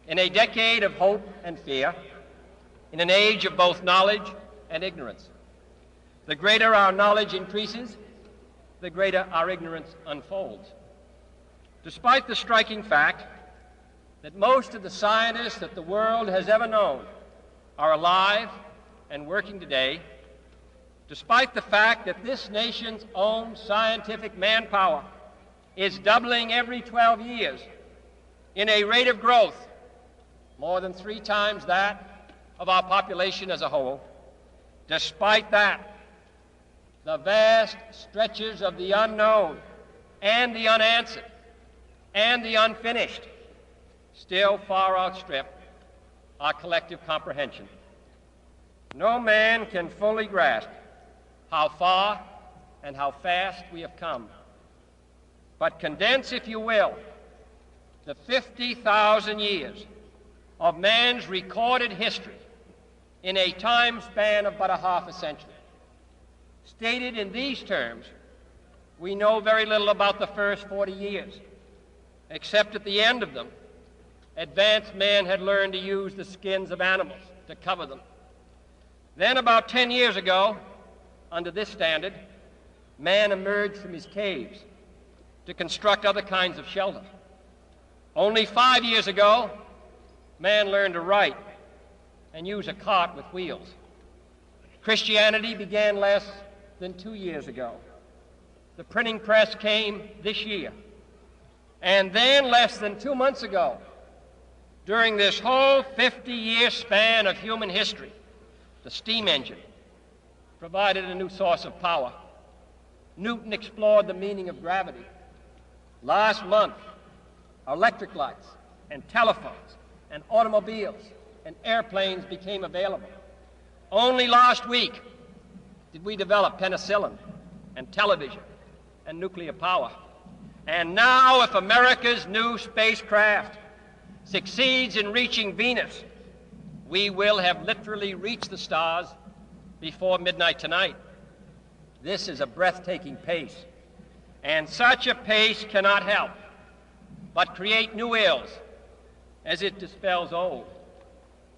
In a decade of hope and fear, in an age of both knowledge and ignorance, the greater our knowledge increases, the greater our ignorance unfolds. Despite the striking fact that most of the scientists that the world has ever known are alive and working today, despite the fact that this nation's own scientific manpower is doubling every 12 years in a rate of growth more than 3 times that of our population as a whole, despite that, the vast stretches of the unknown and the unanswered and the unfinished still far outstrip our collective comprehension. No man can fully grasp how far and how fast we have come. But condense, if you will, the 50,000 years of man's recorded history in a time span of but a half a century. Stated in these terms, we know very little about the first 40 years, except at the end of them, advanced man had learned to use the skins of animals to cover them. Then about 10 years ago, under this standard, man emerged from his caves to construct other kinds of shelter. Only 5 years ago, man learned to write and use a cart with wheels. Christianity began less than 2 years ago. The printing press came this year. And then less than 2 months ago, during this whole 50-year span of human history, the steam engine provided a new source of power. Newton explored the meaning of gravity. Last month, electric lights and telephones and automobiles and airplanes became available. Only last week did we develop penicillin and television and nuclear power. And now, if America's new spacecraft succeeds in reaching Venus, we will have literally reached the stars before midnight tonight. This is a breathtaking pace, and such a pace cannot help but create new ills as it dispels old.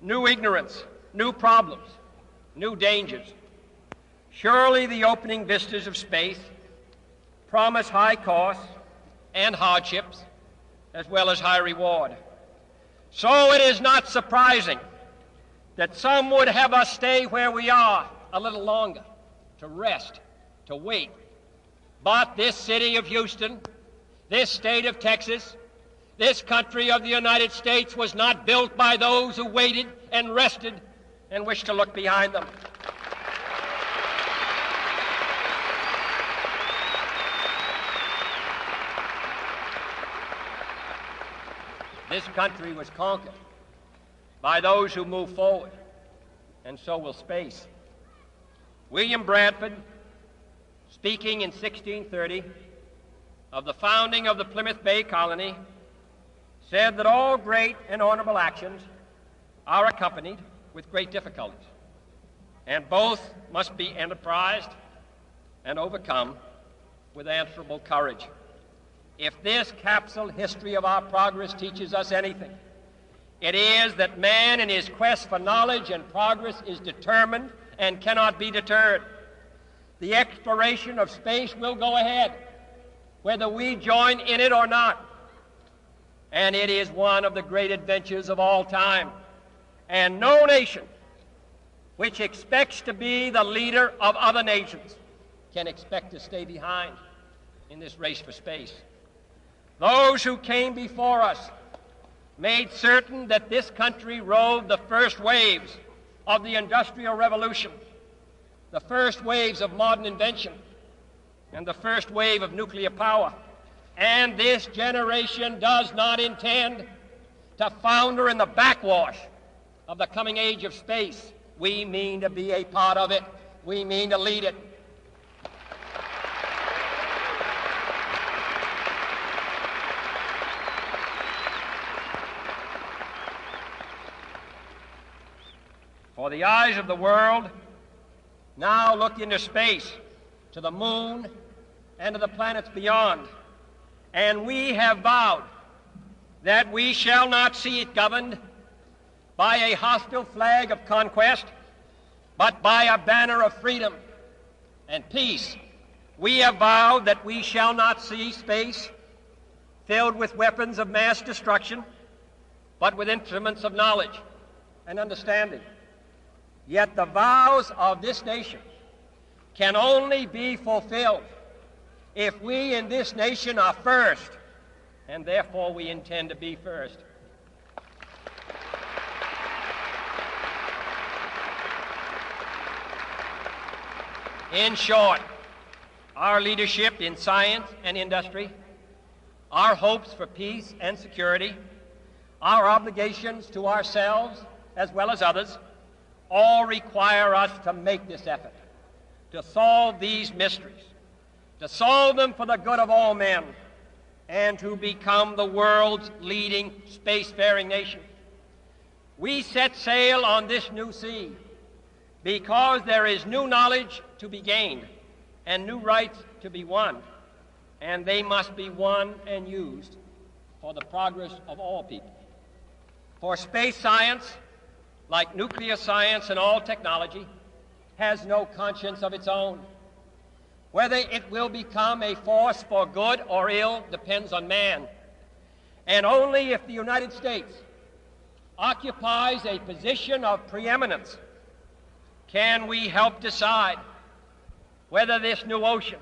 New ignorance, new problems, new dangers. Surely the opening vistas of space promise high costs and hardships, as well as high reward. So it is not surprising that some would have us stay where we are a little longer, to rest, to wait. But this city of Houston, this state of Texas, this country of the United States was not built by those who waited and rested and wished to look behind them. This country was conquered by those who move forward, and so will space. William Bradford, speaking in 1630 of the founding of the Plymouth Bay Colony, said that all great and honorable actions are accompanied with great difficulties, and both must be enterprised and overcome with answerable courage. If this capsule history of our progress teaches us anything, it is that man in his quest for knowledge and progress is determined and cannot be deterred. The exploration of space will go ahead, whether we join in it or not. And it is one of the great adventures of all time. And no nation which expects to be the leader of other nations can expect to stay behind in this race for space. Those who came before us made certain that this country rode the first waves of the Industrial Revolution, the first waves of modern invention, and the first wave of nuclear power. And this generation does not intend to founder in the backwash of the coming age of space. We mean to be a part of it. We mean to lead it. For the eyes of the world now look into space, to the moon, and to the planets beyond. And we have vowed that we shall not see it governed by a hostile flag of conquest, but by a banner of freedom and peace. We have vowed that we shall not see space filled with weapons of mass destruction, but with instruments of knowledge and understanding. Yet the vows of this nation can only be fulfilled if we in this nation are first, and therefore we intend to be first. In short, our leadership in science and industry, our hopes for peace and security, our obligations to ourselves as well as others, all require us to make this effort, to solve these mysteries, to solve them for the good of all men, and to become the world's leading spacefaring nation. We set sail on this new sea because there is new knowledge to be gained and new rights to be won, and they must be won and used for the progress of all people. For space science, like nuclear science and all technology, has no conscience of its own. Whether it will become a force for good or ill depends on man. And only if the United States occupies a position of preeminence can we help decide whether this new ocean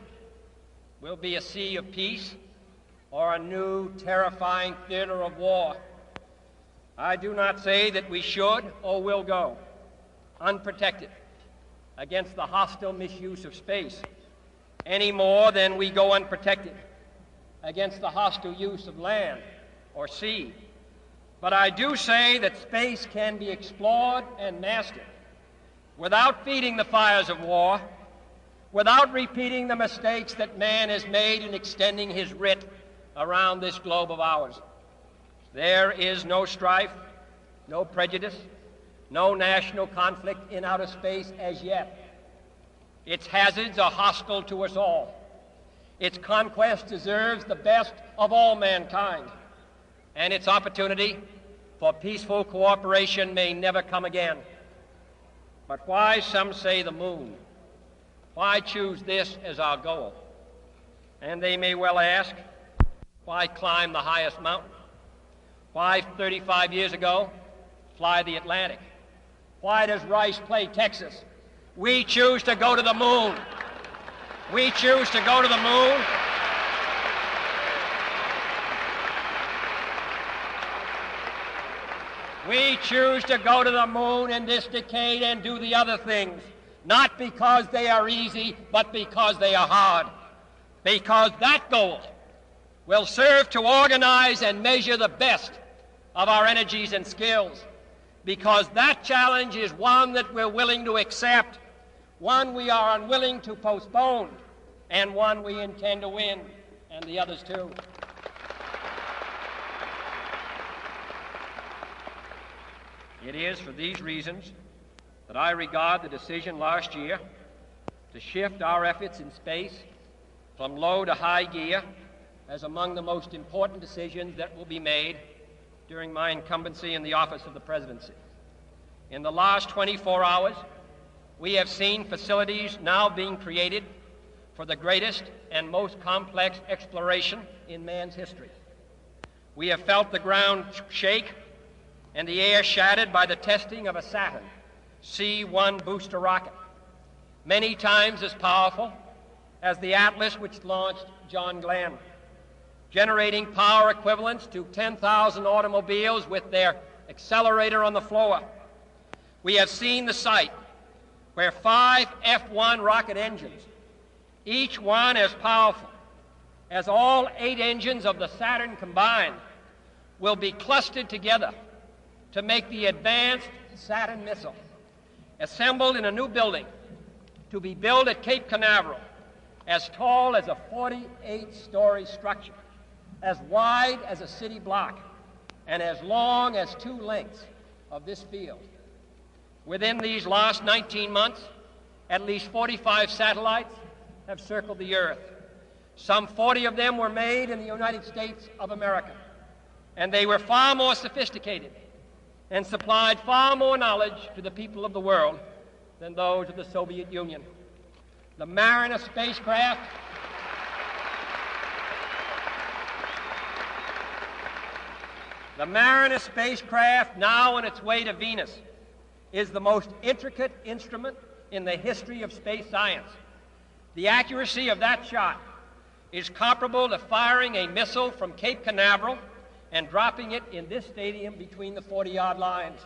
will be a sea of peace or a new terrifying theater of war. I do not say that we should or will go unprotected against the hostile misuse of space any more than we go unprotected against the hostile use of land or sea. But I do say that space can be explored and mastered without feeding the fires of war, without repeating the mistakes that man has made in extending his writ around this globe of ours. There is no strife, no prejudice, no national conflict in outer space as yet. Its hazards are hostile to us all. Its conquest deserves the best of all mankind, and its opportunity for peaceful cooperation may never come again. But why, some say, the moon? Why choose this as our goal? And they may well ask, why climb the highest mountain? Why, 35 years ago, fly the Atlantic? Why does Rice play Texas? We choose to go to the moon. We choose to go to the moon. We choose to go to the moon in this decade and do the other things, not because they are easy, but because they are hard. Because that goal will serve to organize and measure the best of our energies and skills. Because that challenge is one that we're willing to accept, one we are unwilling to postpone, and one we intend to win, and the others too. It is for these reasons that I regard the decision last year to shift our efforts in space from low to high gear as among the most important decisions that will be made during my incumbency in the office of the presidency. In the last 24 hours, we have seen facilities now being created for the greatest and most complex exploration in man's history. We have felt the ground shake and the air shattered by the testing of a Saturn C-1 booster rocket, many times as powerful as the Atlas which launched John Glenn, generating power equivalents to 10,000 automobiles with their accelerator on the floor. We have seen the site where 5 F-1 rocket engines, each one as powerful as all 8 engines of the Saturn combined, will be clustered together to make the advanced Saturn missile, assembled in a new building to be built at Cape Canaveral, as tall as a 48-story structure, as wide as a city block, and as long as 2 lengths of this field. Within these last 19 months, at least 45 satellites have circled the Earth. Some 40 of them were made in the United States of America. and they were far more sophisticated and supplied far more knowledge to the people of the world than those of the Soviet Union. The Mariner spacecraft now on its way to Venus, is the most intricate instrument in the history of space science. The accuracy of that shot is comparable to firing a missile from Cape Canaveral and dropping it in this stadium between the 40-yard lines.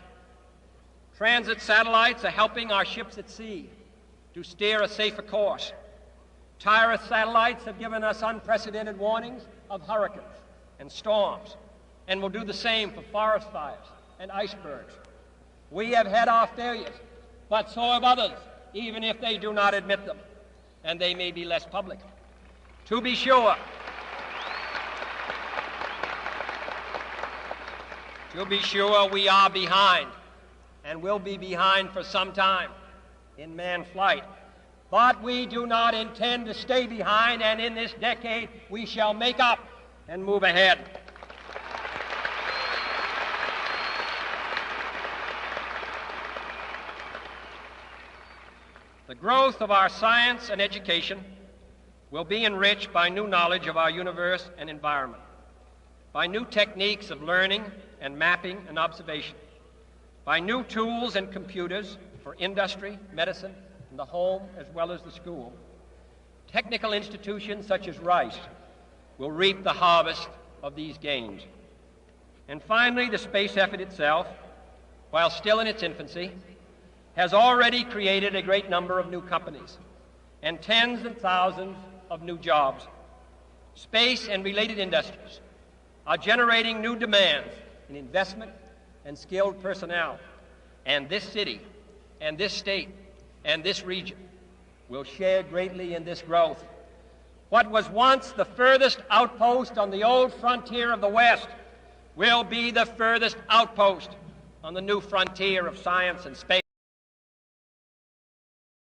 Transit satellites are helping our ships at sea to steer a safer course. Tireless satellites have given us unprecedented warnings of hurricanes and storms, and will do the same for forest fires and icebergs. We have had our failures, but so have others, even if they do not admit them, and they may be less public. To be sure, we are behind, and will be behind for some time in manned flight. But we do not intend to stay behind, and in this decade we shall make up and move ahead. The growth of our science and education will be enriched by new knowledge of our universe and environment, by new techniques of learning and mapping and observation, by new tools and computers for industry, medicine, and the home as well as the school. Technical institutions such as Rice will reap the harvest of these gains. And finally, the space effort itself, while still in its infancy, has already created a great number of new companies and tens and thousands of new jobs. Space and related industries are generating new demands in investment and skilled personnel, and this city and this state and this region will share greatly in this growth. What was once the furthest outpost on the old frontier of the West will be the furthest outpost on the new frontier of science and space.